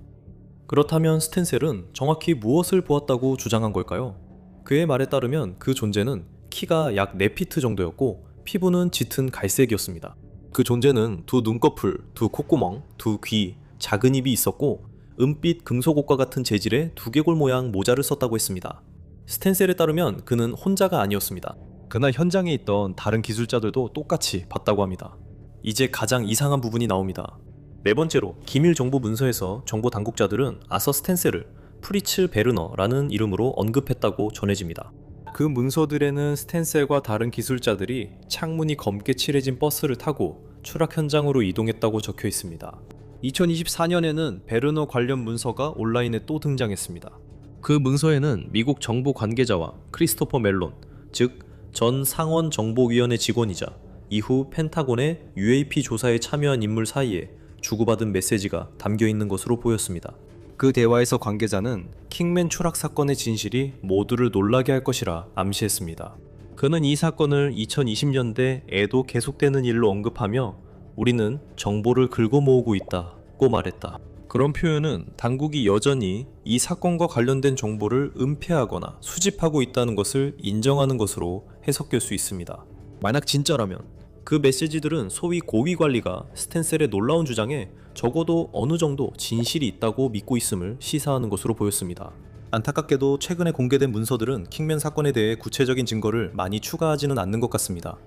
그렇다면 스텐셀은 정확히 무엇을 보았다고 주장한 걸까요? 그의 말에 따르면 그 존재는 키가 약 4피트 정도였고 피부는 짙은 갈색이었습니다. 그 존재는 2 눈꺼풀, 2 콧구멍, 2 귀, 작은 입이 있었고 은빛 금속옷과 같은 재질의 두개골 모양 모자를 썼다고 했습니다. 스텐셀에 따르면 그는 혼자가 아니었습니다. 그날 현장에 있던 다른 기술자들도 똑같이 봤다고 합니다. 이제 가장 이상한 부분이 나옵니다. 4번째로 기밀 정보 문서에서 정보 당국자들은 아서 스텐셀을 프리츠 베르너라는 이름으로 언급했다고 전해집니다. 그 문서들에는 스텐셀과 다른 기술자들이 창문이 검게 칠해진 버스를 타고 추락 현장으로 이동했다고 적혀 있습니다. 2024년에는 베르너 관련 문서가 온라인에 또 등장했습니다. 그 문서에는 미국 정보 관계자와 크리스토퍼 멜론, 즉 전 상원정보위원회 직원이자 이후 펜타곤의 UAP 조사에 참여한 인물 사이에 주고받은 메시지가 담겨 있는 것으로 보였습니다. 그 대화에서 관계자는 킹맨 추락 사건의 진실이 모두를 놀라게 할 것이라 암시했습니다. 그는 이 사건을 2020년대에도 계속되는 일로 언급하며 우리는 정보를 긁어 모으고 있다고 말했다. 그런 표현은 당국이 여전히 이 사건과 관련된 정보를 은폐하거나 수집하고 있다는 것을 인정하는 것으로 해석될 수 있습니다. 만약 진짜라면 그 메시지들은 소위 고위 관리가 스텐셀의 놀라운 주장에 적어도 어느 정도 진실이 있다고 믿고 있음을 시사하는 것으로 보였습니다. 안타깝게도 최근에 공개된 문서들은 킹맨 사건에 대해 구체적인 증거를 많이 추가하지는 않는 것 같습니다.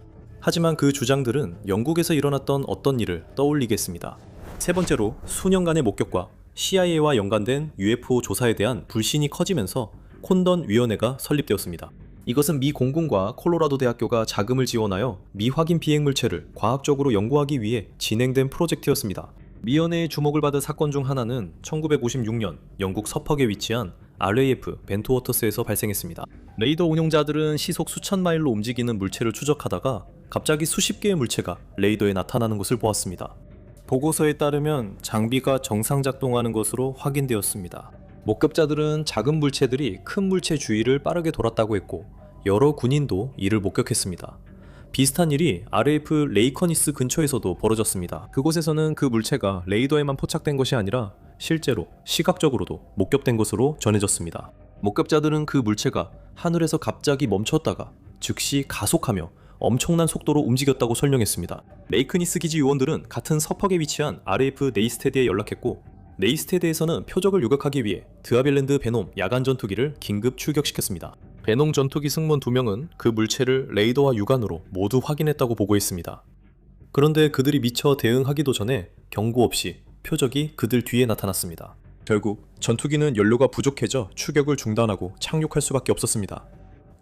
하지만 그 주장들은 영국에서 일어났던 어떤 일을 떠올리게 했습니다. 3번째로 수년간의 목격과 CIA와 연관된 UFO 조사에 대한 불신이 커지면서 콘던 위원회가 설립되었습니다. 이것은 미 공군과 콜로라도 대학교가 자금을 지원하여 미확인 비행 물체를 과학적으로 연구하기 위해 진행된 프로젝트였습니다. 위원회의 주목을 받은 사건 중 하나는 1956년 영국 서퍽에 위치한 RAF 벤트워터스에서 발생했습니다. 레이더 운용자들은 시속 수천 마일로 움직이는 물체를 추적하다가 갑자기 수십 개의 물체가 레이더에 나타나는 것을 보았습니다. 보고서에 따르면 장비가 정상 작동하는 것으로 확인되었습니다. 목격자들은 작은 물체들이 큰 물체 주위를 빠르게 돌았다고 했고 여러 군인도 이를 목격했습니다. 비슷한 일이 RAF 레이커니스 근처에서도 벌어졌습니다. 그곳에서는 그 물체가 레이더에만 포착된 것이 아니라 실제로 시각적으로도 목격된 것으로 전해졌습니다. 목격자들은 그 물체가 하늘에서 갑자기 멈췄다가 즉시 가속하며 엄청난 속도로 움직였다고 설명했습니다. 레이크니스 기지 요원들은 같은 서퍽에 위치한 RAF 네이스테드에 연락했고 네이스테드에서는 표적을 요격하기 위해 드아빌랜드 베놈 야간 전투기를 긴급 출격시켰습니다. 베놈 전투기 승무원 2명은 그 물체를 레이더와 육안으로 모두 확인했다고 보고했습니다. 그런데 그들이 미처 대응하기도 전에 경고 없이 표적이 그들 뒤에 나타났습니다. 결국 전투기는 연료가 부족해져 추격을 중단하고 착륙할 수밖에 없었습니다.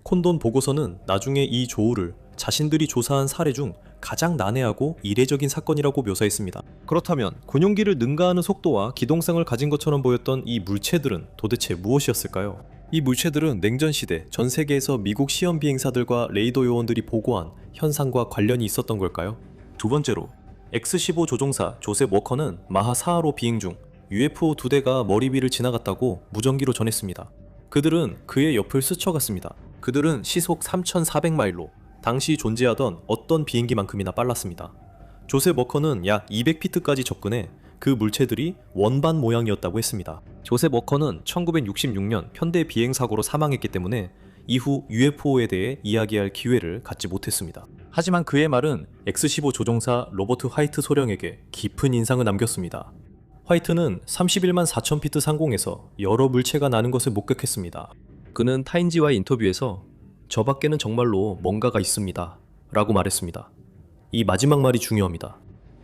콘돈 보고서는 나중에 이 조우를 자신들이 조사한 사례 중 가장 난해하고 이례적인 사건이라고 묘사했습니다. 그렇다면 군용기를 능가하는 속도와 기동성을 가진 것처럼 보였던 이 물체들은 도대체 무엇이었을까요? 이 물체들은 냉전시대 전 세계에서 미국 시험 비행사들과 레이더 요원들이 보고한 현상과 관련이 있었던 걸까요? 두 번째로, X-15 조종사 조셉 워커는 마하 4하로 비행 중 UFO 2대가 머리 위를 지나갔다고 무전기로 전했습니다. 그들은 그의 옆을 스쳐갔습니다. 그들은 시속 3,400마일로 당시 존재하던 어떤 비행기만큼이나 빨랐습니다. 조셉 워커는 약 200피트까지 접근해 그 물체들이 원반 모양이었다고 했습니다. 조셉 워커는 1966년 편대 비행사고로 사망했기 때문에 이후 UFO에 대해 이야기할 기회를 갖지 못했습니다. 하지만 그의 말은 X-15 조종사 로버트 화이트 소령에게 깊은 인상을 남겼습니다. 화이트는 31만 4천 피트 상공에서 여러 물체가 나는 것을 목격했습니다. 그는 타인지와의 인터뷰에서 저 밖에는 정말로 뭔가가 있습니다 라고 말했습니다. 이 마지막 말이 중요합니다.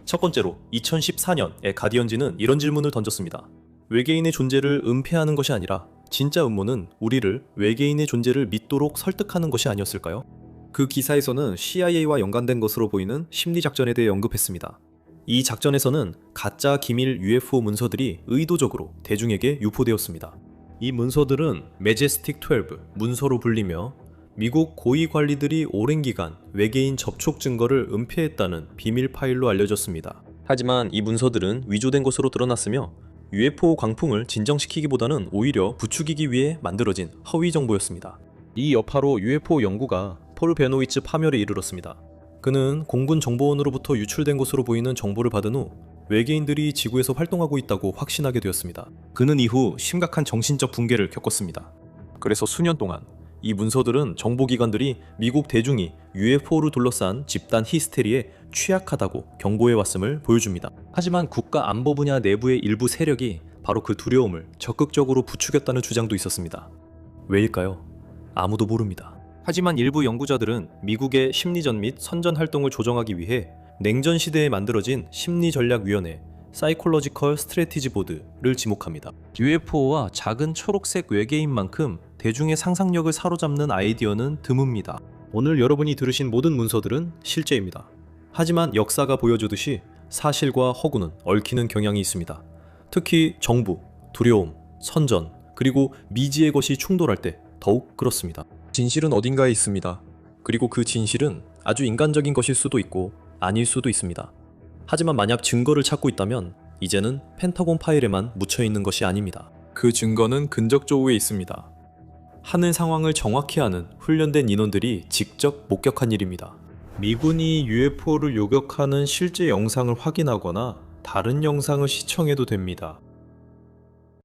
첫 번째로 2014년에 가디언지는 이런 질문을 던졌습니다. 외계인의 존재를 은폐하는 것이 아니라 진짜 음모는 우리를 외계인의 존재를 믿도록 설득하는 것이 아니었을까요? 그 기사에서는 CIA와 연관된 것으로 보이는 심리작전에 대해 언급했습니다. 이 작전에서는 가짜 기밀 UFO 문서들이 의도적으로 대중에게 유포되었습니다. 이 문서들은 매제스틱 12 문서로 불리며 미국 고위 관리들이 오랜 기간 외계인 접촉 증거를 은폐했다는 비밀 파일로 알려졌습니다. 하지만 이 문서들은 위조된 것으로 드러났으며 UFO 광풍을 진정시키기보다는 오히려 부추기기 위해 만들어진 허위 정보였습니다. 이 여파로 UFO 연구가 폴 베노위츠 파멸에 이르렀습니다. 그는 공군 정보원으로부터 유출된 것으로 보이는 정보를 받은 후 외계인들이 지구에서 활동하고 있다고 확신하게 되었습니다. 그는 이후 심각한 정신적 붕괴를 겪었습니다. 그래서 수년 동안 이 문서들은 정보기관들이 미국 대중이 UFO를 둘러싼 집단 히스테리에 취약하다고 경고해왔음을 보여줍니다. 하지만 국가 안보 분야 내부의 일부 세력이 바로 그 두려움을 적극적으로 부추겼다는 주장도 있었습니다. 왜일까요? 아무도 모릅니다. 하지만 일부 연구자들은 미국의 심리전 및 선전 활동을 조정하기 위해 냉전 시대에 만들어진 심리전략위원회 사이콜로지컬 스트래티지 보드를 지목합니다. UFO와 작은 초록색 외계인만큼 대중의 상상력을 사로잡는 아이디어는 드뭅니다. 오늘 여러분이 들으신 모든 문서들은 실제입니다. 하지만 역사가 보여주듯이 사실과 허구는 얽히는 경향이 있습니다. 특히 정부, 두려움, 선전, 그리고 미지의 것이 충돌할 때 더욱 그렇습니다. 진실은 어딘가에 있습니다. 그리고 그 진실은 아주 인간적인 것일 수도 있고 아닐 수도 있습니다. 하지만 만약 증거를 찾고 있다면 이제는 펜타곤 파일에만 묻혀있는 것이 아닙니다. 그 증거는 근적 조우에 있습니다. 하늘 상황을 정확히 아는 훈련된 인원들이 직접 목격한 일입니다. 미군이 UFO를 요격하는 실제 영상을 확인하거나 다른 영상을 시청해도 됩니다.